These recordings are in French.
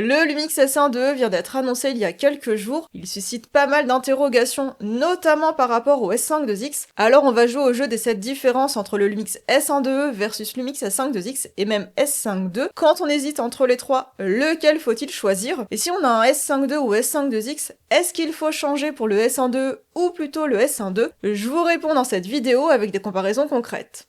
Le Lumix S1.2 vient d'être annoncé il y a quelques jours. Il suscite pas mal d'interrogations, notamment par rapport au S5 Alors on va jouer au jeu des 7 différences entre le Lumix S1.2 versus Lumix S5 et même S5 Quand on hésite entre les trois, lequel faut-il choisir? Et si on a un S5 ou S5 est-ce qu'il faut changer pour le S1 ou plutôt le S1 Je vous réponds dans cette vidéo avec des comparaisons concrètes.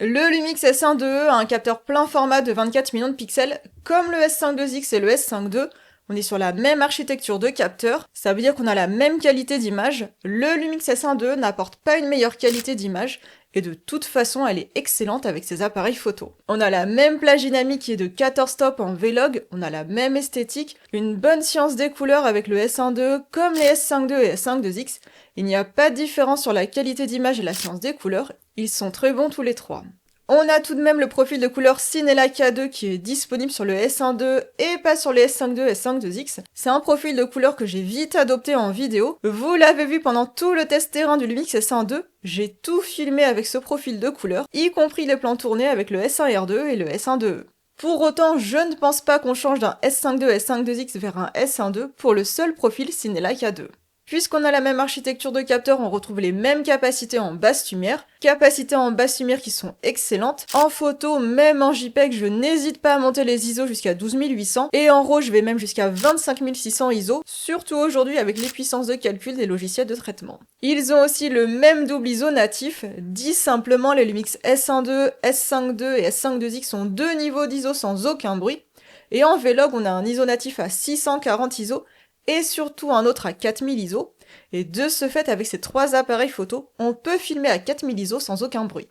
Le Lumix S1 a un capteur plein format de 24 millions de pixels, comme le S5 et le S5 On est sur la même architecture de capteur, ça veut dire qu'on a la même qualité d'image. Le Lumix S1 n'apporte pas une meilleure qualité d'image, et de toute façon elle est excellente avec ses appareils photo. On a la même plage dynamique qui est de 14 stops en Vlog, on a la même esthétique, une bonne science des couleurs avec le S1 comme les S5 et S5 Il n'y a pas de différence sur la qualité d'image et la science des couleurs, ils sont très bons tous les trois. On a tout de même le profil de couleur Cinella K2 qui est disponible sur le S1 et pas sur les S5 et S5 C'est un profil de couleur que j'ai vite adopté en vidéo. Vous l'avez vu pendant tout le test terrain du Lumix S1 j'ai tout filmé avec ce profil de couleur, y compris les plans tournés avec le S1R2 et le S1 Pour autant, je ne pense pas qu'on change d'un S5 S5 vers un S1 pour le seul profil Cinella K2. Puisqu'on a la même architecture de capteur, on retrouve les mêmes capacités en basse lumière qui sont excellentes. En photo, même en JPEG, je n'hésite pas à monter les ISO jusqu'à 12800, et en RAW, je vais même jusqu'à 25600 ISO, surtout aujourd'hui avec les puissances de calcul des logiciels de traitement. Ils ont aussi le même double ISO natif, dit simplement les Lumix S1 S5 et S5 ont deux niveaux d'ISO sans aucun bruit, et en Vlog, on a un ISO natif à 640 ISO, et surtout un autre à 4000 ISO, et de ce fait avec ces trois appareils photo, on peut filmer à 4000 ISO sans aucun bruit.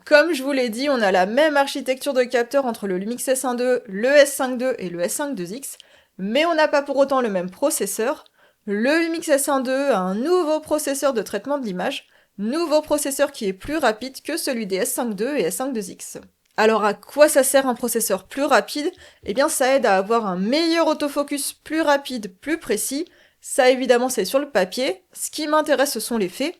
Comme je vous l'ai dit, on a la même architecture de capteur entre le Lumix S1 le S5 et le S5 mais on n'a pas pour autant le même processeur. Le Lumix S1 a un nouveau processeur de traitement de l'image, nouveau processeur qui est plus rapide que celui des S5 et S5 Alors à quoi ça sert un processeur plus rapide? Eh bien ça aide à avoir un meilleur autofocus plus rapide, plus précis. Ça évidemment c'est sur le papier, ce qui m'intéresse ce sont les faits.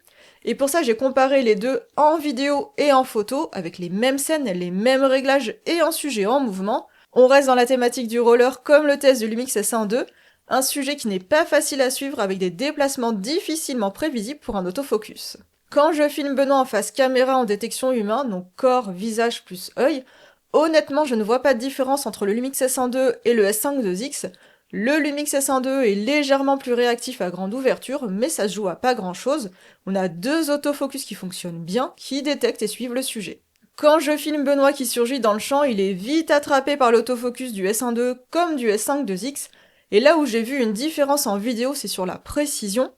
Et pour ça j'ai comparé les deux en vidéo et en photo, avec les mêmes scènes, les mêmes réglages et en sujet en mouvement. On reste dans la thématique du roller comme le test du Lumix S1 un sujet qui n'est pas facile à suivre avec des déplacements difficilement prévisibles pour un autofocus. Quand je filme Benoît en face caméra en détection humain, donc corps, visage plus œil, honnêtement je ne vois pas de différence entre le Lumix S1 et le S5 Le Lumix S1 est légèrement plus réactif à grande ouverture, mais ça se joue à pas grand chose. On a deux autofocus qui fonctionnent bien, qui détectent et suivent le sujet. Quand je filme Benoît qui surgit dans le champ, il est vite attrapé par l'autofocus du S1 comme du S5 et là où j'ai vu une différence en vidéo, c'est sur la précision.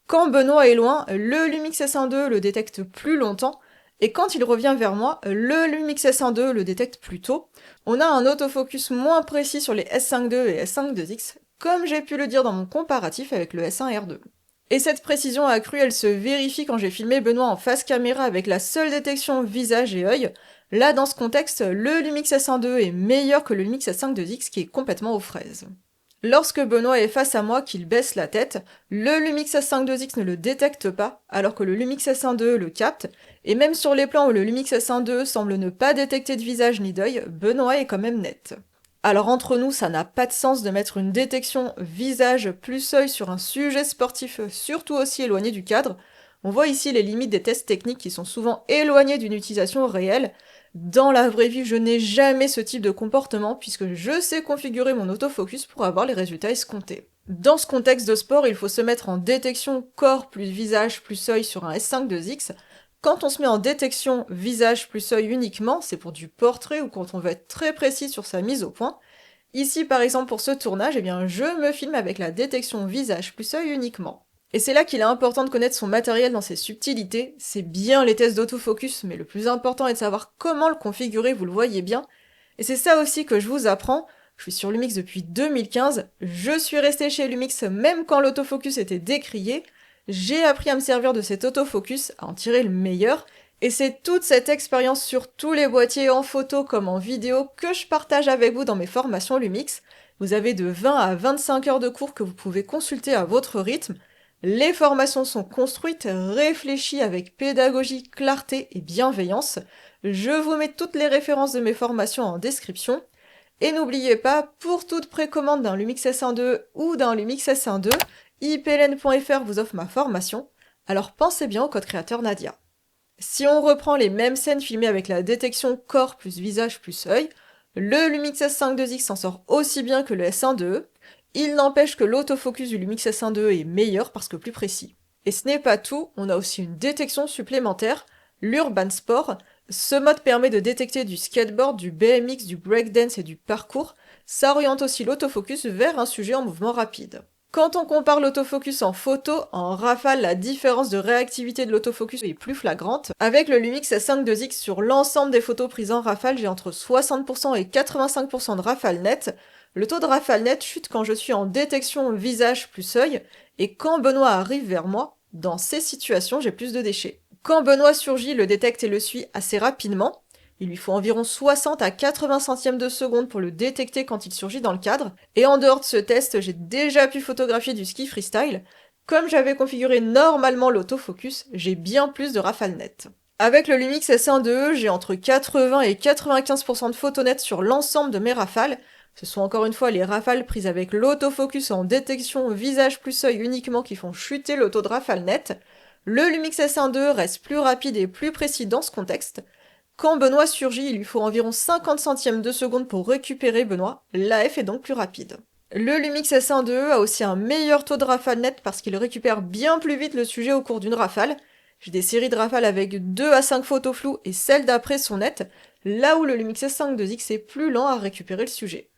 Quand Benoît est loin, le Lumix S1 le détecte plus longtemps, et quand il revient vers moi, le Lumix S1 le détecte plus tôt. On a un autofocus moins précis sur les S5 et S5 comme j'ai pu le dire dans mon comparatif avec le S1R2. Et cette précision accrue, elle se vérifie quand j'ai filmé Benoît en face caméra avec la seule détection visage et œil. Là, dans ce contexte, le Lumix S1 est meilleur que le Lumix S5 qui est complètement aux fraises. Lorsque Benoît est face à moi, qu'il baisse la tête, le Lumix S5 ne le détecte pas, alors que le Lumix S1 le capte, et même sur les plans où le Lumix S1 semble ne pas détecter de visage ni d'œil, Benoît est quand même net. Alors entre nous, ça n'a pas de sens de mettre une détection visage plus œil sur un sujet sportif, surtout aussi éloigné du cadre. On voit ici les limites des tests techniques qui sont souvent éloignés d'une utilisation réelle. Dans la vraie vie, je n'ai jamais ce type de comportement puisque je sais configurer mon autofocus pour avoir les résultats escomptés. Dans ce contexte de sport, il faut se mettre en détection corps plus visage plus œil sur un S5 Quand on se met en détection visage plus œil uniquement, c'est pour du portrait ou quand on veut être très précis sur sa mise au point. Ici, par exemple, pour ce tournage, eh bien, je me filme avec la détection visage plus œil uniquement. Et c'est là qu'il est important de connaître son matériel dans ses subtilités, c'est bien les tests d'autofocus, mais le plus important est de savoir comment le configurer, vous le voyez bien. Et c'est ça aussi que je vous apprends, je suis sur Lumix depuis 2015, je suis restée chez Lumix même quand l'autofocus était décrié, j'ai appris à me servir de cet autofocus, à en tirer le meilleur, et c'est toute cette expérience sur tous les boîtiers en photo comme en vidéo que je partage avec vous dans mes formations Lumix. Vous avez de 20 à 25 heures de cours que vous pouvez consulter à votre rythme. Les formations sont construites, réfléchies avec pédagogie, clarté et bienveillance. Je vous mets toutes les références de mes formations en description. Et n'oubliez pas, pour toute précommande d'un Lumix S1.2 ou d'un Lumix S1.2, ipln.fr vous offre ma formation, alors pensez bien au code créateur Nadia. Si on reprend les mêmes scènes filmées avec la détection corps plus visage plus œil, le Lumix S5 s'en sort aussi bien que le S1.2. Il n'empêche que l'autofocus du Lumix S1.2 est meilleur parce que plus précis. Et ce n'est pas tout, on a aussi une détection supplémentaire, l'Urban Sport. Ce mode permet de détecter du skateboard, du BMX, du breakdance et du parcours. Ça oriente aussi l'autofocus vers un sujet en mouvement rapide. Quand on compare l'autofocus en photo, en rafale, la différence de réactivité de l'autofocus est plus flagrante. Avec le Lumix S5 sur l'ensemble des photos prises en rafale, j'ai entre 60% et 85% de rafale nette. Le taux de rafale nette chute quand je suis en détection visage plus œil, et quand Benoît arrive vers moi, dans ces situations, j'ai plus de déchets. Quand Benoît surgit, le détecte et le suit assez rapidement. Il lui faut environ 60 à 80 centièmes de seconde pour le détecter quand il surgit dans le cadre. Et en dehors de ce test, j'ai déjà pu photographier du ski freestyle. Comme j'avais configuré normalement l'autofocus, j'ai bien plus de rafale nette. Avec le Lumix S1.2, j'ai entre 80 et 95% de photos nettes sur l'ensemble de mes rafales. Ce sont encore une fois les rafales prises avec l'autofocus en détection visage plus œil uniquement qui font chuter le taux de rafale net. Le Lumix S1.2 reste plus rapide et plus précis dans ce contexte. Quand Benoît surgit, il lui faut environ 50 centièmes de seconde pour récupérer Benoît, l'AF est donc plus rapide. Le Lumix S1.2 a aussi un meilleur taux de rafale net parce qu'il récupère bien plus vite le sujet au cours d'une rafale. J'ai des séries de rafales avec 2 à 5 photos floues et celles d'après sont nettes, là où le Lumix S5 est plus lent à récupérer le sujet.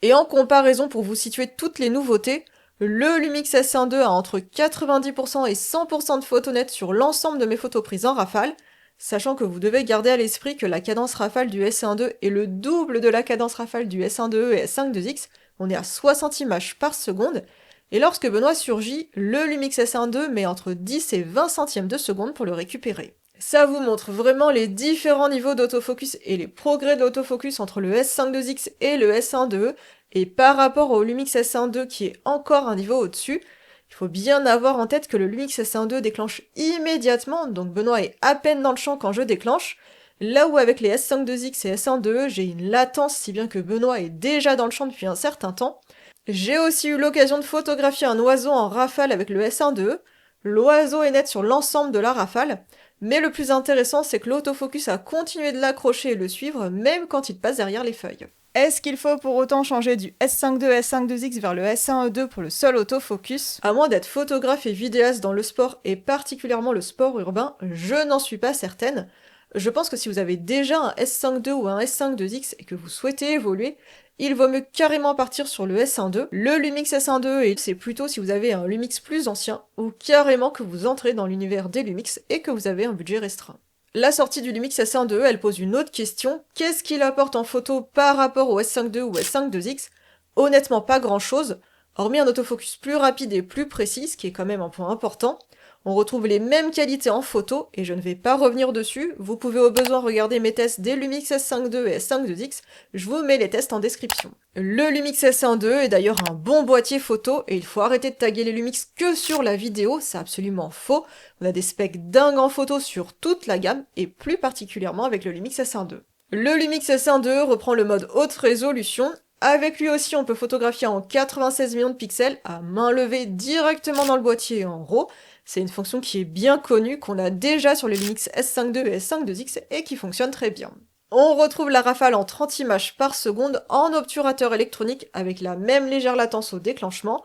Et en comparaison, pour vous situer toutes les nouveautés, le Lumix S1.2 a entre 90% et 100% de photos nettes sur l'ensemble de mes photos prises en rafale, sachant que vous devez garder à l'esprit que la cadence rafale du S1.2 est le double de la cadence rafale du S1.2 et S5 on est à 60 images par seconde, et lorsque Benoît surgit, le Lumix S1.2 met entre 10 et 20 centièmes de seconde pour le récupérer. Ça vous montre vraiment les différents niveaux d'autofocus et les progrès de l'autofocus entre le S5 et le S1.2, et par rapport au Lumix S1.2 qui est encore un niveau au-dessus, il faut bien avoir en tête que le Lumix S1.2 déclenche immédiatement, donc Benoît est à peine dans le champ quand je déclenche, là où avec les S5 et S1.2, j'ai une latence si bien que Benoît est déjà dans le champ depuis un certain temps. J'ai aussi eu l'occasion de photographier un oiseau en rafale avec le S1.2, l'oiseau est net sur l'ensemble de la rafale, mais le plus intéressant c'est que l'autofocus a continué de l'accrocher et le suivre même quand il passe derrière les feuilles. Est-ce qu'il faut pour autant changer du S5 vers le S1.2 pour le seul autofocus? À moins d'être photographe et vidéaste dans le sport, et particulièrement le sport urbain, je n'en suis pas certaine. Je pense que si vous avez déjà un S5 ou un S5 et que vous souhaitez évoluer, il vaut mieux carrément partir sur le S1.2. Le Lumix S1.2, et c'est plutôt si vous avez un Lumix plus ancien, ou carrément que vous entrez dans l'univers des Lumix et que vous avez un budget restreint. La sortie du Lumix S1.2, elle pose une autre question. Qu'est-ce qu'il apporte en photo par rapport au S5 ou S5 Honnêtement, pas grand-chose, hormis un autofocus plus rapide et plus précis, ce qui est quand même un point important. On retrouve les mêmes qualités en photo, et je ne vais pas revenir dessus, vous pouvez au besoin regarder mes tests des Lumix S5 et S5 je vous mets les tests en description. Le Lumix S1.2 est d'ailleurs un bon boîtier photo, et il faut arrêter de taguer les Lumix que sur la vidéo, c'est absolument faux. On a des specs dingues en photo sur toute la gamme, et plus particulièrement avec le Lumix S1.2. Le Lumix S1.2 reprend le mode haute résolution. Avec lui aussi, on peut photographier en 96 millions de pixels à main levée directement dans le boîtier en RAW. C'est une fonction qui est bien connue, qu'on a déjà sur les Lumix S5 et S5 et qui fonctionne très bien. On retrouve la rafale en 30 images par seconde en obturateur électronique avec la même légère latence au déclenchement,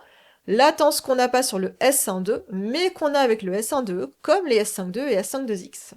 latence qu'on n'a pas sur le S1.2 mais qu'on a avec le S1.2 comme les S5 et S5.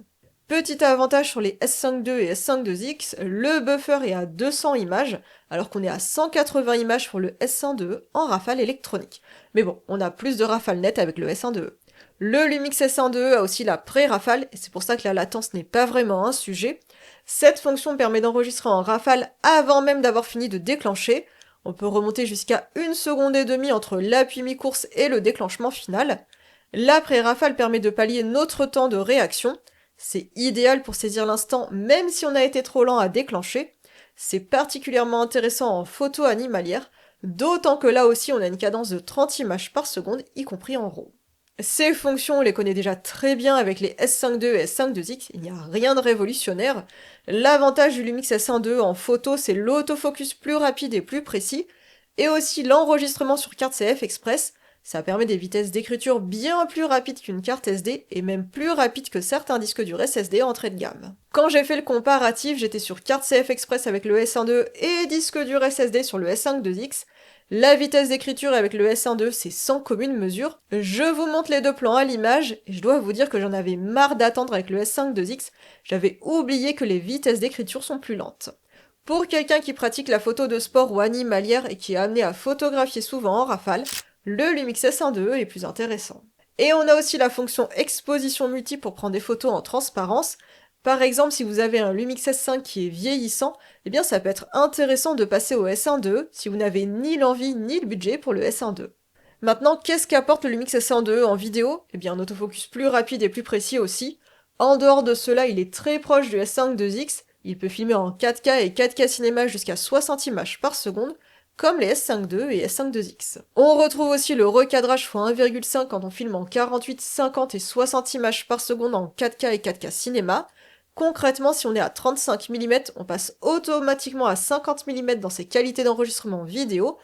Petit avantage sur les S5 et S5 le buffer est à 200 images, alors qu'on est à 180 images pour le S1 en rafale électronique. Mais bon, on a plus de rafale nette avec le S1 Le Lumix S1 a aussi la pré-rafale, et c'est pour ça que la latence n'est pas vraiment un sujet. Cette fonction permet d'enregistrer en rafale avant même d'avoir fini de déclencher. On peut remonter jusqu'à 1 seconde et demie entre l'appui mi-course et le déclenchement final. La pré-rafale permet de pallier notre temps de réaction. C'est idéal pour saisir l'instant même si on a été trop lent à déclencher. C'est particulièrement intéressant en photo animalière, d'autant que là aussi on a une cadence de 30 images par seconde, y compris en RAW. Ces fonctions, on les connaît déjà très bien avec les S5 II et S5 IIX, il n'y a rien de révolutionnaire. L'avantage du Lumix S1 II en photo, c'est l'autofocus plus rapide et plus précis, et aussi l'enregistrement sur carte CF Express. Ça permet des vitesses d'écriture bien plus rapides qu'une carte SD, et même plus rapides que certains disques durs SSD entrée de gamme. Quand j'ai fait le comparatif, j'étais sur carte CF Express avec le S1 II et disque dur SSD sur le S5 IIX. La vitesse d'écriture avec le S1 II, c'est sans commune mesure. Je vous montre les deux plans à l'image, et je dois vous dire que j'en avais marre d'attendre avec le S5 IIX. J'avais oublié que les vitesses d'écriture sont plus lentes. Pour quelqu'un qui pratique la photo de sport ou animalière et qui est amené à photographier souvent en rafale, le Lumix S1 II est plus intéressant. Et on a aussi la fonction exposition multi pour prendre des photos en transparence. Par exemple, si vous avez un Lumix S5 qui est vieillissant, eh bien ça peut être intéressant de passer au S1 II si vous n'avez ni l'envie ni le budget pour le S1 II. Maintenant, qu'est-ce qu'apporte le Lumix S1 II en vidéo? Eh bien un autofocus plus rapide et plus précis aussi. En dehors de cela, il est très proche du S5 IIX, il peut filmer en 4K et 4K cinéma jusqu'à 60 images par seconde, comme les S5 II et S5 IIX. On retrouve aussi le recadrage x 1,5 quand on filme en 48, 50 et 60 images par seconde en 4K et 4K cinéma. Concrètement, si on est à 35 mm, on passe automatiquement à 50 mm dans ses qualités d'enregistrement vidéo,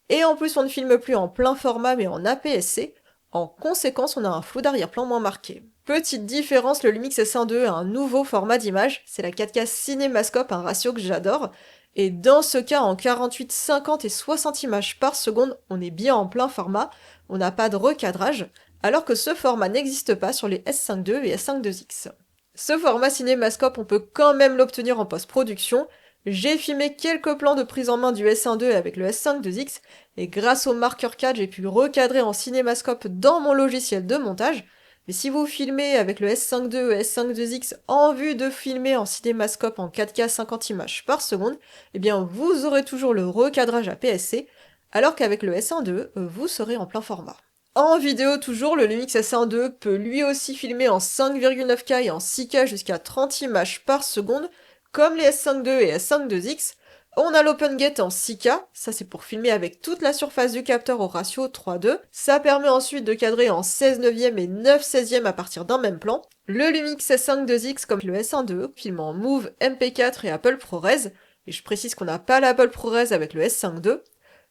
et en plus on ne filme plus en plein format mais en APS-C, en conséquence on a un flou d'arrière-plan moins marqué. Petite différence, le Lumix S1 II a un nouveau format d'image, c'est la 4K Cinémascope, un ratio que j'adore, et dans ce cas en 48, 50 et 60 images par seconde, on est bien en plein format, on n'a pas de recadrage, alors que ce format n'existe pas sur les S5 II et S5 IIX. Ce format cinémascope, on peut quand même l'obtenir en post-production. J'ai filmé quelques plans de prise en main du S1 II avec le S5 IIX, et grâce au marqueur 4, j'ai pu recadrer en cinémascope dans mon logiciel de montage. Mais si vous filmez avec le S5 II et S5 IIX en vue de filmer en cinémascope en 4K 50 images par seconde, eh bien vous aurez toujours le recadrage APS-C, alors qu'avec le S1 II, vous serez en plein format. En vidéo toujours, le Lumix S1 II peut lui aussi filmer en 5,9K et en 6K jusqu'à 30 images par seconde, comme les S5 II et S5 IIX. On a l'OpenGate en 6K, ça c'est pour filmer avec toute la surface du capteur au ratio 3:2. Ça permet ensuite de cadrer en 16 neuvième et 9 16e à partir d'un même plan. Le Lumix S5 IIX comme le S1 II filme en Move, MP4 et Apple ProRes, et je précise qu'on n'a pas l'Apple ProRes avec le S5 II.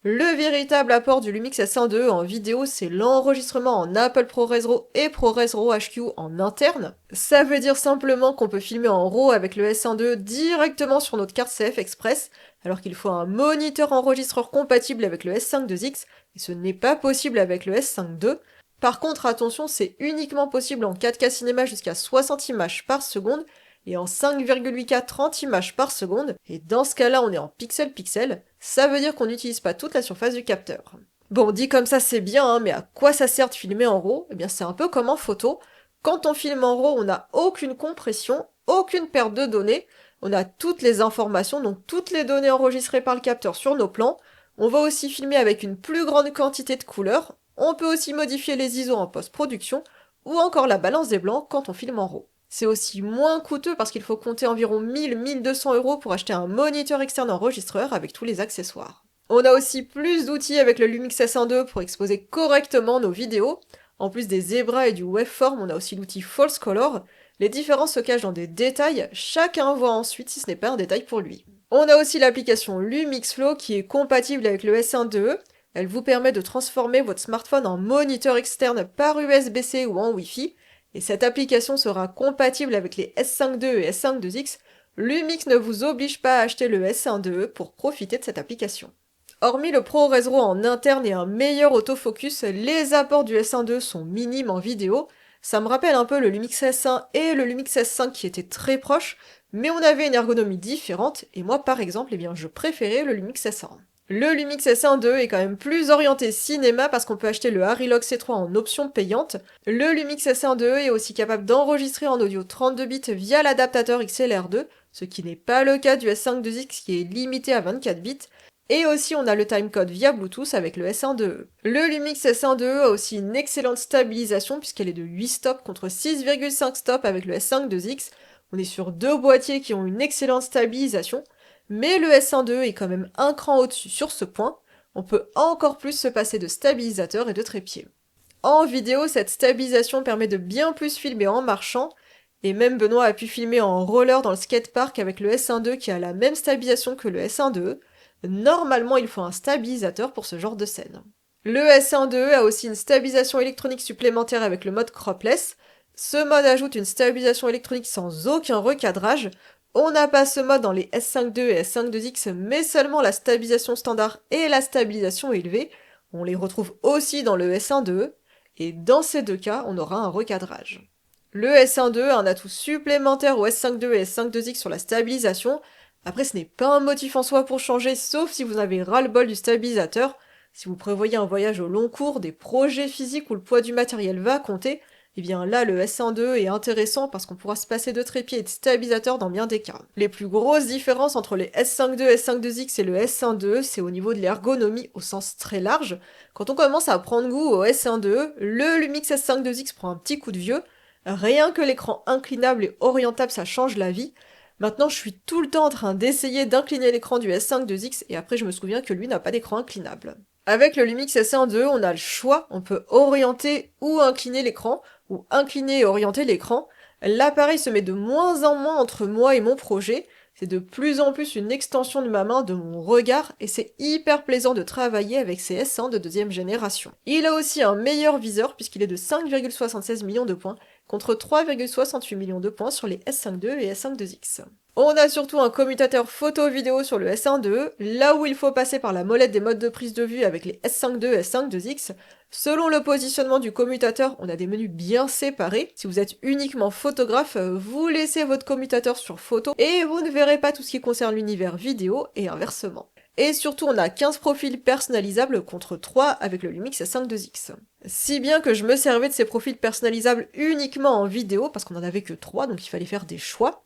Le véritable apport du Lumix S1 II en vidéo, c'est l'enregistrement en Apple ProRes RAW et ProRes RAW HQ en interne. Ça veut dire simplement qu'on peut filmer en RAW avec le S1 II directement sur notre carte CF Express, alors qu'il faut un moniteur enregistreur compatible avec le S5 IIX, et ce n'est pas possible avec le S5 II. Par contre, attention, c'est uniquement possible en 4K cinéma jusqu'à 60 images par seconde, et en 5,8K 30 images par seconde, et dans ce cas-là on est en pixel-pixel, ça veut dire qu'on n'utilise pas toute la surface du capteur. Bon, dit comme ça c'est bien, hein, mais à quoi ça sert de filmer en RAW? Eh bien c'est un peu comme en photo, quand on filme en RAW on n'a aucune compression, aucune perte de données, on a toutes les informations, donc toutes les données enregistrées par le capteur sur nos plans, on va aussi filmer avec une plus grande quantité de couleurs, on peut aussi modifier les ISO en post-production, ou encore la balance des blancs quand on filme en RAW. C'est aussi moins coûteux parce qu'il faut compter environ 1000-1200 € pour acheter un moniteur externe enregistreur avec tous les accessoires. On a aussi plus d'outils avec le Lumix S1 II pour exposer correctement nos vidéos. En plus des zebras et du waveform, on a aussi l'outil False Color. Les différences se cachent dans des détails, chacun voit ensuite si ce n'est pas un détail pour lui. On a aussi l'application Lumix Flow qui est compatible avec le S1 II. Elle vous permet de transformer votre smartphone en moniteur externe par USB-C ou en Wi-Fi, et cette application sera compatible avec les S5 II et S5 IIX. Lumix ne vous oblige pas à acheter le S1 II pour profiter de cette application. Hormis le ProRes RAW en interne et un meilleur autofocus, les apports du S1 II sont minimes en vidéo. Ça me rappelle un peu le Lumix S1 et le Lumix S5 qui étaient très proches, mais on avait une ergonomie différente, et moi par exemple, eh bien, je préférais le Lumix S1. Le Lumix S1 II est quand même plus orienté cinéma parce qu'on peut acheter le Harrylog C3 en option payante. Le Lumix S1 II est aussi capable d'enregistrer en audio 32 bits via l'adaptateur XLR2, ce qui n'est pas le cas du S5 IIX qui est limité à 24 bits. Et aussi on a le timecode via Bluetooth avec le S1 IIe. Le Lumix S1 IIe a aussi une excellente stabilisation puisqu'elle est de 8 stops contre 6,5 stops avec le S5 IIX. On est sur deux boîtiers qui ont une excellente stabilisation. Mais le S1 IIe est quand même un cran au-dessus sur ce point, on peut encore plus se passer de stabilisateur et de trépied. En vidéo, cette stabilisation permet de bien plus filmer en marchant, et même Benoît a pu filmer en roller dans le skatepark avec le S1.2 qui a la même stabilisation que le S1.2. Normalement, il faut un stabilisateur pour ce genre de scène. Le S1.2 a aussi une stabilisation électronique supplémentaire avec le mode cropless. Ce mode ajoute une stabilisation électronique sans aucun recadrage. On n'a pas ce mode dans les S5.2 et S5.2X, mais seulement la stabilisation standard et la stabilisation élevée. On les retrouve aussi dans le S1.2, et dans ces deux cas, on aura un recadrage. Le S1.2 a un atout supplémentaire au S5.2 et S5.2X sur la stabilisation. Après, ce n'est pas un motif en soi pour changer, sauf si vous avez ras-le-bol du stabilisateur. Si vous prévoyez un voyage au long cours, des projets physiques où le poids du matériel va compter, eh bien là, le S1.2 est intéressant parce qu'on pourra se passer de trépied et de stabilisateur dans bien des cas. Les plus grosses différences entre les S5.2, S5.2X et le S1.2, c'est au niveau de l'ergonomie au sens très large. Quand on commence à prendre goût au S1.2, le Lumix S5.2X prend un petit coup de vieux. Rien que l'écran inclinable et orientable, ça change la vie. Maintenant, je suis tout le temps en train d'essayer d'incliner l'écran du S5.2X et après je me souviens que lui n'a pas d'écran inclinable. Avec le Lumix S1.2, on a le choix, on peut orienter ou incliner l'écran, ou incliner et orienter l'écran. L'appareil se met de moins en moins entre moi et mon projet, c'est de plus en plus une extension de ma main, de mon regard, et c'est hyper plaisant de travailler avec ces S1 de deuxième génération. Il a aussi un meilleur viseur puisqu'il est de 5,76 millions de points, contre 3,68 millions de points sur les S5.2 et S5.2X. On a surtout un commutateur photo-vidéo sur le S1.2, là où il faut passer par la molette des modes de prise de vue avec les S5.2 et S5.2X. Selon le positionnement du commutateur, on a des menus bien séparés. Si vous êtes uniquement photographe, vous laissez votre commutateur sur photo et vous ne verrez pas tout ce qui concerne l'univers vidéo et inversement. Et surtout, on a 15 profils personnalisables contre 3 avec le Lumix S5.2X. Si bien que je me servais de ces profils personnalisables uniquement en vidéo, parce qu'on en avait que 3, donc il fallait faire des choix.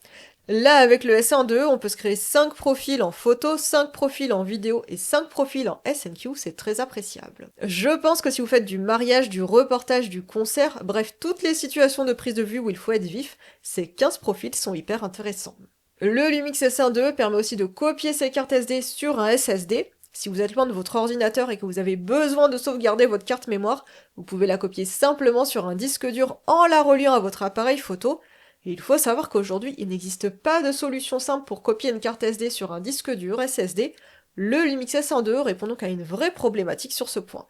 Là, avec le S1.2, on peut se créer 5 profils en photo, 5 profils en vidéo et 5 profils en SNQ, c'est très appréciable. Je pense que si vous faites du mariage, du reportage, du concert, bref, toutes les situations de prise de vue où il faut être vif, ces 15 profils sont hyper intéressants. Le Lumix S1.2 permet aussi de copier ses cartes SD sur un SSD. Si vous êtes loin de votre ordinateur et que vous avez besoin de sauvegarder votre carte mémoire, vous pouvez la copier simplement sur un disque dur en la reliant à votre appareil photo. Et il faut savoir qu'aujourd'hui, il n'existe pas de solution simple pour copier une carte SD sur un disque dur SSD. Le Lumix S1.2 répond donc à une vraie problématique sur ce point.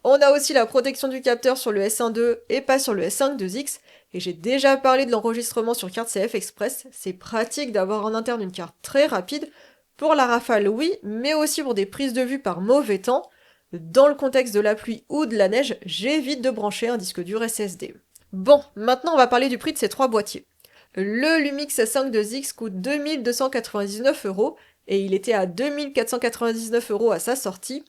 On a aussi la protection du capteur sur le S1.2 et pas sur le S5.2X, et j'ai déjà parlé de l'enregistrement sur carte CF Express, c'est pratique d'avoir en interne une carte très rapide, pour la rafale oui, mais aussi pour des prises de vue par mauvais temps. Dans le contexte de la pluie ou de la neige, j'évite de brancher un disque dur SSD. Bon, maintenant on va parler du prix de ces trois boîtiers. Le Lumix S5.2X coûte 2299 € et il était à 2499 € à sa sortie.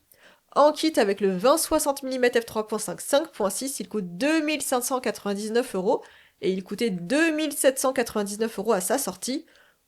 En kit avec le 20-60 mm f3.5 5.6, il coûte 2599 € et il coûtait 2799 € à sa sortie.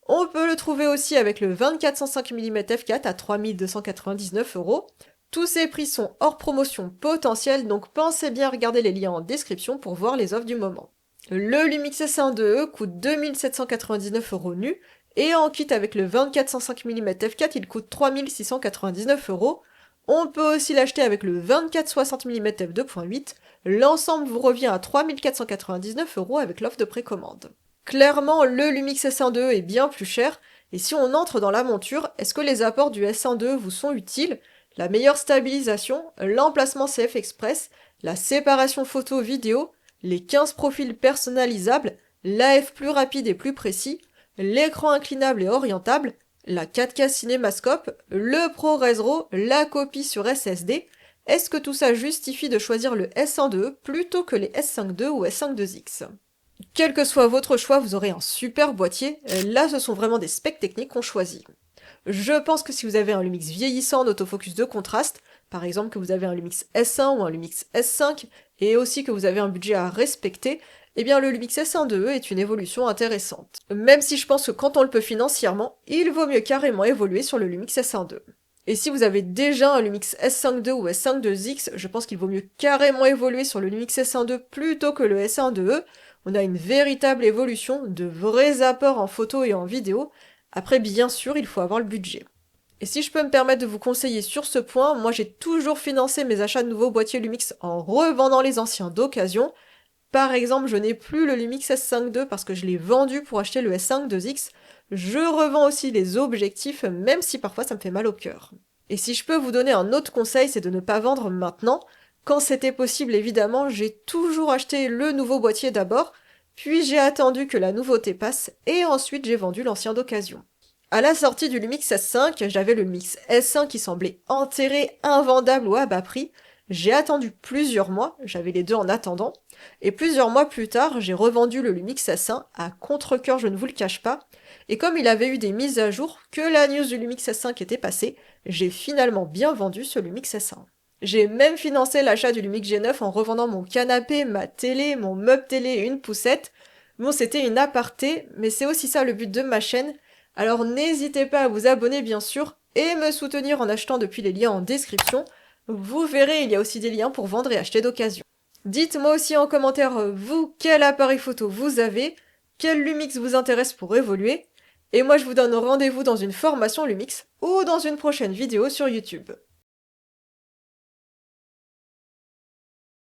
On peut le trouver aussi avec le 24-105 mm f4 à 3299 €. Tous ces prix sont hors promotion potentielle, donc pensez bien à regarder les liens en description pour voir les offres du moment. Le Lumix S1.2 coûte 2799 € nu, et en kit avec le 24-105 mm f4, il coûte 3699 €. On peut aussi l'acheter avec le 24-60 mm f2.8, l'ensemble vous revient à 3499 € avec l'offre de précommande. Clairement, le Lumix S1.2 est bien plus cher, et si on entre dans la monture, est-ce que les apports du S1.2 vous sont utiles? La meilleure stabilisation, l'emplacement CF Express, la séparation photo-vidéo, les 15 profils personnalisables, l'AF plus rapide et plus précis, l'écran inclinable et orientable, la 4K Cinémascope, le ProRes RAW, la copie sur SSD. Est-ce que tout ça justifie de choisir le S1.2 plutôt que les S5.2 ou S5.2X? Quel que soit votre choix, vous aurez un super boîtier. Là, ce sont vraiment des specs techniques qu'on choisit. Je pense que si vous avez un Lumix vieillissant d'autofocus de contraste, par exemple que vous avez un Lumix S1 ou un Lumix S5, et aussi que vous avez un budget à respecter, eh bien le Lumix S1.2 est une évolution intéressante. Même si je pense que quand on le peut financièrement, il vaut mieux carrément évoluer sur le Lumix S1.2. Et si vous avez déjà un Lumix S5.2 ou S5.2X, je pense qu'il vaut mieux carrément évoluer sur le Lumix S1.2 plutôt que le S1.2. On a une véritable évolution, de vrais apports en photo et en vidéo. Après, bien sûr, il faut avoir le budget. Et si je peux me permettre de vous conseiller sur ce point, moi j'ai toujours financé mes achats de nouveaux boîtiers Lumix en revendant les anciens d'occasion. Par exemple, je n'ai plus le Lumix S5 II parce que je l'ai vendu pour acheter le S5 IIX. Je revends aussi les objectifs, même si parfois ça me fait mal au cœur. Et si je peux vous donner un autre conseil, c'est de ne pas vendre maintenant. Quand c'était possible, évidemment, j'ai toujours acheté le nouveau boîtier d'abord, puis j'ai attendu que la nouveauté passe, et ensuite j'ai vendu l'ancien d'occasion. À la sortie du Lumix S5, j'avais le Lumix S1 qui semblait enterré, invendable ou à bas prix. J'ai attendu plusieurs mois, j'avais les deux en attendant, et plusieurs mois plus tard, j'ai revendu le Lumix S1 à contre-cœur, je ne vous le cache pas, et comme il avait eu des mises à jour, que la news du Lumix S5 était passée, j'ai finalement bien vendu ce Lumix S1. J'ai même financé l'achat du Lumix G9 en revendant mon canapé, ma télé, mon meuble télé et une poussette. Bon, c'était une aparté, mais c'est aussi ça le but de ma chaîne, alors n'hésitez pas à vous abonner bien sûr, et me soutenir en achetant depuis les liens en description. Vous verrez, il y a aussi des liens pour vendre et acheter d'occasion. Dites-moi aussi en commentaire, vous, quel appareil photo vous avez, quel Lumix vous intéresse pour évoluer, et moi je vous donne rendez-vous dans une formation Lumix ou dans une prochaine vidéo sur YouTube.